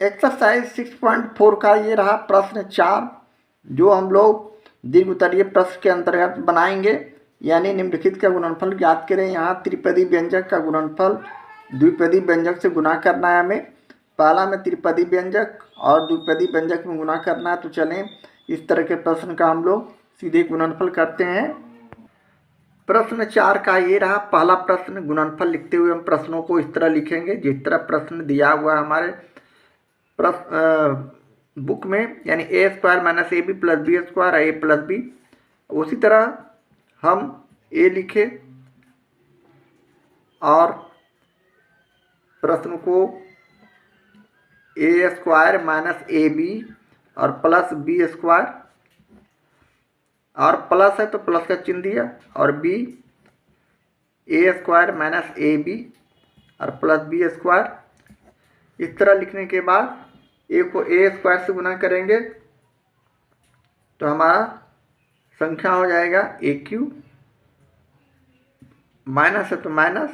Exercise 6.4 का ये रहा प्रश्न 4, जो हम लोग दीर्घ उत्तरीय प्रश्न के अंतर्गत बनाएंगे। यानी निम्नलिखित का गुणनफल ज्ञात करें। यहाँ त्रिपदी व्यंजक का गुणनफल द्विपदी व्यंजक से गुणा करना है हमें। पहला में त्रिपदी व्यंजक और द्विपदी व्यंजक में गुणा करना है। तो चलें इस तरह के प्रश्न का हम लोग सीधे गुणनफल करते हैं। प्रश्न 4 का ये रहा पहला प्रश्न। गुणनफल लिखते हुए हम प्रश्नों को इस तरह लिखेंगे जिस तरह प्रश्न दिया हुआ हमारे बुक में, यानी a square minus a b plus b square a plus b. उसी तरह हम ए लिखे और प्रश्न को a square minus a b और प्लस बी स्क्वायर, और प्लस है तो प्लस का चिन्ह दिया, और b a square minus a b और प्लस बी स्क्वायर। इस तरह लिखने के बाद ए को ए स्क्वायर से गुना करेंगे तो हमारा संख्या हो जाएगा ए क्यू। माइनस है तो माइनस,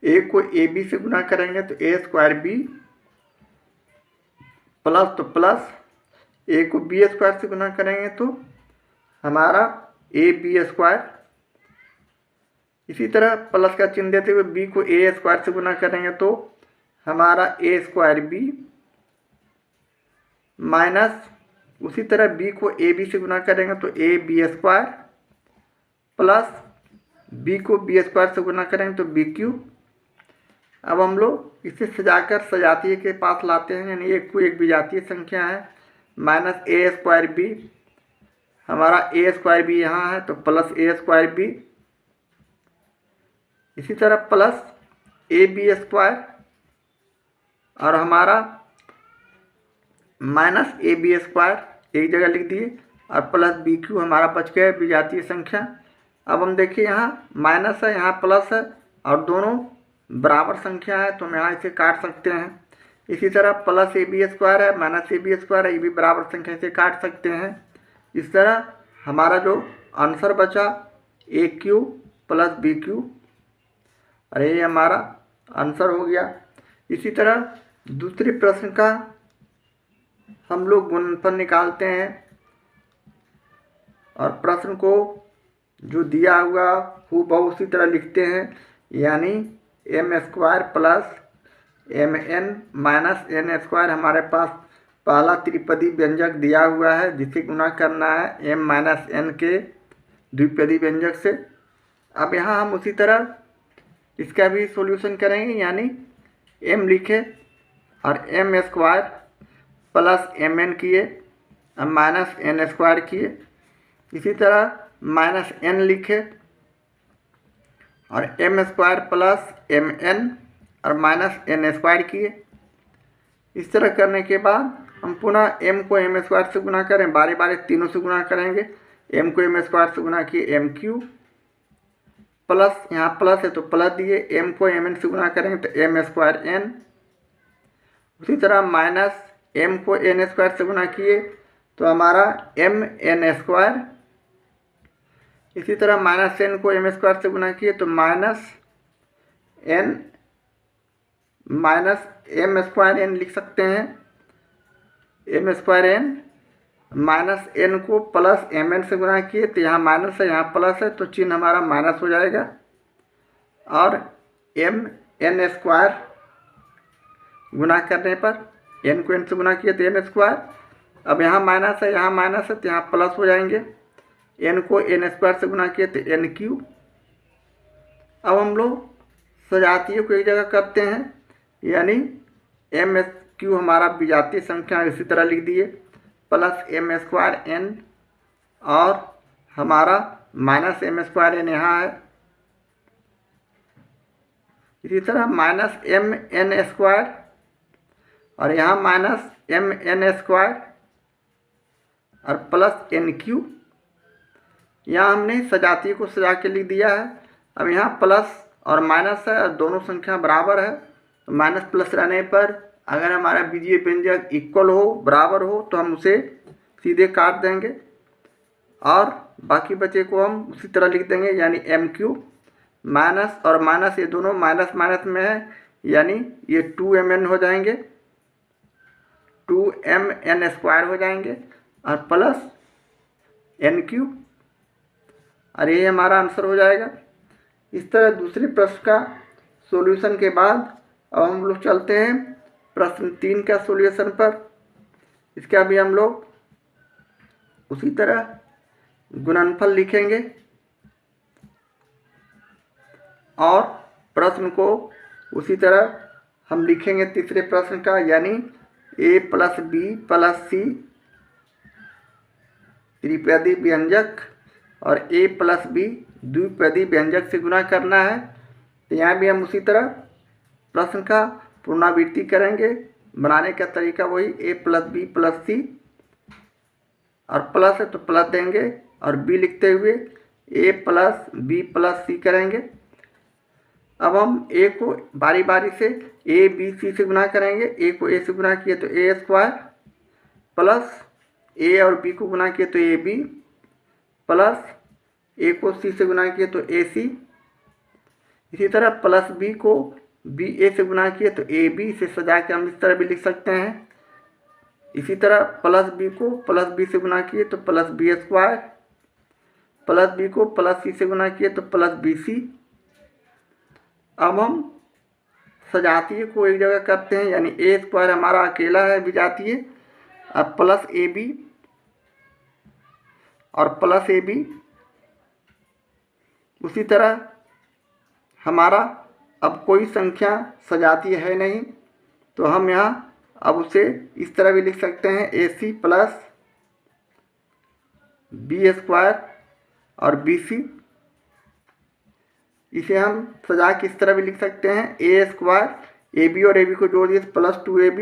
ए को ए बी से गुना करेंगे तो ए स्क्वायर बी, प्लस तो प्लस, ए को बी स्क्वायर से गुना करेंगे तो हमारा ए बी स्क्वायर। इसी तरह प्लस का चिन्ह देते हुए बी को ए स्क्वायर से गुना करेंगे तो हमारा ए स्क्वायर बी, माइनस उसी तरह बी को ए बी से गुना करेंगे तो A B square, plus B को बी स्क्वायर से गुना करेंगे तो बी क्यू। अब हम लोग इसे सजाकर सजातीय के पास लाते हैं, यानी एक को एक विजातीय संख्या है। माइनस ए स्क्वायर बी, हमारा ए स्क्वायर बी यहाँ है तो प्लस ए स्क्वायर बी। इसी तरह प्लस ए बी स्क्वायर और हमारा माइनस ए बी स्क्वायर एक जगह लिख दिए, और प्लस बी क्यू हमारा बच गया विजातीय संख्या। अब हम देखिए यहाँ माइनस है, यहाँ प्लस है, और दोनों बराबर संख्या है तो हम यहाँ इसे काट सकते हैं। इसी तरह प्लस ए बी स्क्वायर है माइनस ए बी स्क्वायर है, ये भी बराबर संख्या से काट सकते हैं। इस तरह हमारा जो आंसर बचा ए क्यू प्लस बी क्यू, और ये हमारा आंसर हो गया। इसी तरह दूसरे प्रश्न का हम लोग गुणनफल निकालते हैं, और प्रश्न को जो दिया हुआ हूबहू उसी तरह लिखते हैं। यानी M square plus M N minus N square हमारे पास पहला त्रिपदी व्यंजक दिया हुआ है जिसे गुना करना है एम माइनस एन के द्विपदी व्यंजक से। अब यहाँ हम उसी तरह इसका भी सॉल्यूशन करेंगे, यानी एम लिखे और M square plus M N किए और माइनस एन स्क्वायर किए। इसी तरह माइनस एन लिखे और M square plus M N और माइनस एन स्क्वायर किए। इस तरह करने के बाद हम पुनः एम को एम स्क्वायर से गुना करें, बारी बारी तीनों से गुना करेंगे। एम को एम स्क्वायर से गुना किए एम क्यू, प्लस यहाँ प्लस है तो प्लस दिए, एम को एम एन से गुना करेंगे तो एम स्क्वायर एन। उसी तरह माइनस एम को एन स्क्वायर से गुना किए तो हमारा एम एन स्क्वायर। इसी तरह माइनस एन को एम स्क्वायर से गुना किए तो minus N minus M square N लिख सकते हैं। M square N minus N को प्लस एम एन से गुना किए तो यहाँ माइनस है यहाँ प्लस है तो चिन्ह हमारा माइनस हो जाएगा, और एम एन स्क्वायर गुना करने पर एन को एन से गुना किए तो एन स्क्वायर। अब यहाँ माइनस है यहाँ माइनस है तो यहाँ प्लस हो जाएंगे। एन को एन स्क्वायर से गुना किए तो एन क्यू। अब हम लोग सजातीय को एक जगह करते हैं, यानी एम एस क्यू हमारा विजातीय संख्या इसी तरह लिख दिए, प्लस एम स्क्वायर एन और हमारा माइनस एम स्क्वायर एन यहाँ है। इसी तरह माइनस एम एन स्क्वायर और यहाँ माइनस एम एन स्क्वायर और प्लस एन क्यू। यहाँ हमने सजातीय को सजा के लिख दिया है। अब यहाँ प्लस और माइनस है और दोनों संख्या बराबर है, तो माइनस प्लस रहने पर अगर हमारा बीजीय व्यंजक इक्वल हो बराबर हो तो हम उसे सीधे काट देंगे, और बाकी बचे को हम उसी तरह लिख देंगे, यानी एम क्यू। माइनस और माइनस ये दोनों माइनस माइनस में है, यानी ये 2mn हो जाएंगे। 2mn² हो जाएंगे और प्लस n³ और ये हमारा आंसर हो जाएगा। इस तरह दूसरे प्रश्न का सॉल्यूशन के बाद अब हम लोग चलते हैं प्रश्न 3 का सॉल्यूशन पर। इसका भी हम लोग उसी तरह गुणनफल लिखेंगे और प्रश्न को उसी तरह हम लिखेंगे तीसरे प्रश्न का, यानी a + b + c त्रिपदी व्यंजक और a + b द्विपदी व्यंजक से गुणा करना है। तो यहाँ भी हम उसी तरह प्रश्न का पुनरावृत्ति करेंगे। बनाने का तरीका वही a + b + c और प्लस है तो प्लस देंगे और b लिखते हुए a + b + c करेंगे। अब हम a को बारी बारी से a b c से गुणा करेंगे। a को a से गुणा किए तो a² प्लस a और b को गुणा किए तो ab प्लस a को c से गुणा किए तो ac। इसी तरह प्लस b को ba से गुणा किए तो ab। इसे सजा के हम इस तरह भी लिख सकते हैं। इसी तरह प्लस b को प्लस b से गुणा किए तो प्लस b² प्लस b को प्लस c से गुणा किए तो प्लस bc। अब हम सजातीय को एक जगह करते हैं, यानी a² हमारा अकेला है विजातीय, अब प्लस ab और प्लस ab। उसी तरह हमारा अब कोई संख्या सजातीय है नहीं तो हम यहाँ अब उसे इस तरह भी लिख सकते हैं ac + b² और bc। इसे हम सजा के इस तरह भी लिख सकते हैं a² ab और ab को जोड़ दिए तो प्लस 2ab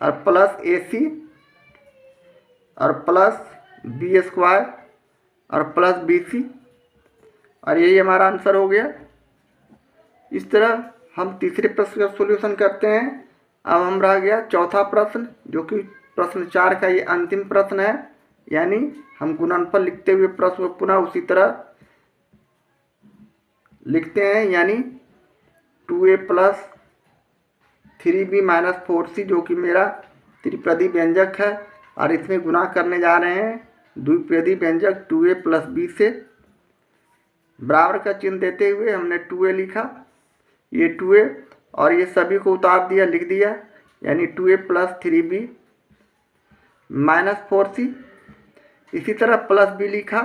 और प्लस ac और प्लस b² और प्लस bc और यही हमारा आंसर हो गया। इस तरह हम तीसरे प्रश्न का सॉल्यूशन करते हैं। अब हम रह गया चौथा प्रश्न, जो कि प्रश्न 4 का ये अंतिम प्रश्न है, यानी हम गुणनफल लिखते हुए प्रश्न को पुनः उसी तरह लिखते हैं, यानी 2a + 3b - 4c जो कि मेरा त्रिपदी व्यंजक है और इसमें गुणा करने जा रहे हैं द्विपदी व्यंजक 2a + b से। बराबर का चिन्ह देते हुए हमने 2a लिखा, ये 2a और ये सभी को उतार दिया, लिख दिया, यानी 2a + 3b - 4c। इसी तरह प्लस b लिखा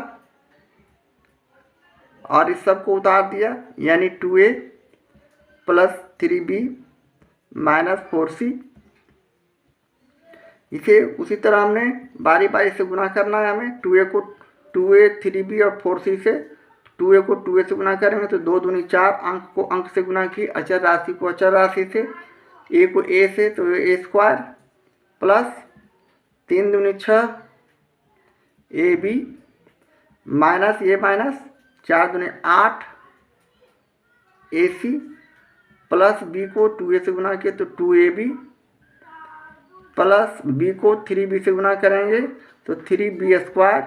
और इस सब को उतार दिया, यानी 2a + 3b - 4c। इसे उसी तरह हमने बारी बारी से गुणा करना है। हमें 2a को 2a 3b और 4c से 2a को 2a से गुणा करेंगे तो 2 दूनी 4, अंक को अंक से गुणा की, अचर राशि को अचर राशि से, a को a से तो a² प्लस 3 दूनी 6 ab माइनस ये माइनस 4 दूनी 8 ac प्लस b को 2a से गुणा किए तो 2ab प्लस b को 3b से गुणा करेंगे तो 3b²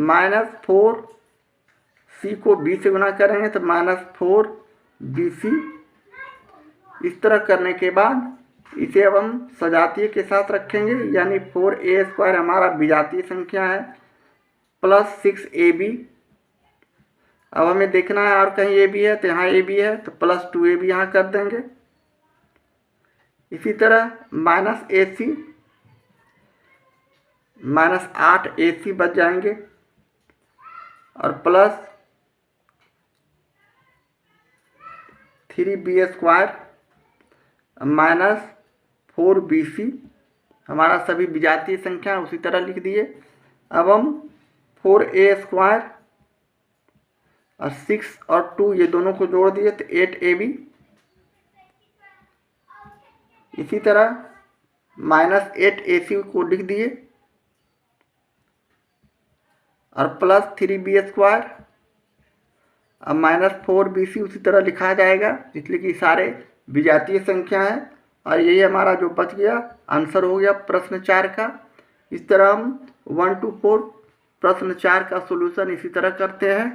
माइनस 4c को b से गुणा करेंगे तो -4bc। इस तरह करने के बाद इसे अब हम सजातीय के साथ रखेंगे, यानी 4a² हमारा विजातीय संख्या है प्लस 6ab। अब हमें देखना है और कहीं ab है तो यहाँ ab है तो प्लस 2ab यहाँ कर देंगे। इसी तरह -ac -8ac बच जाएंगे और प्लस 3b² -4bc हमारा सभी विजातीय संख्या उसी तरह लिख दिए। अब हम 4a² और 6 और 2 ये दोनों को जोड़ दिए तो 8ab। इसी तरह -8ac को लिख दिए और प्लस 3b² और -4bc उसी तरह लिखा जाएगा, इसलिए कि सारे विजातीय संख्या हैं और यही हमारा जो बच गया आंसर हो गया प्रश्न 4 का। इस तरह हम 1 to 4 प्रश्न 4 का सॉल्यूशन इसी तरह करते हैं।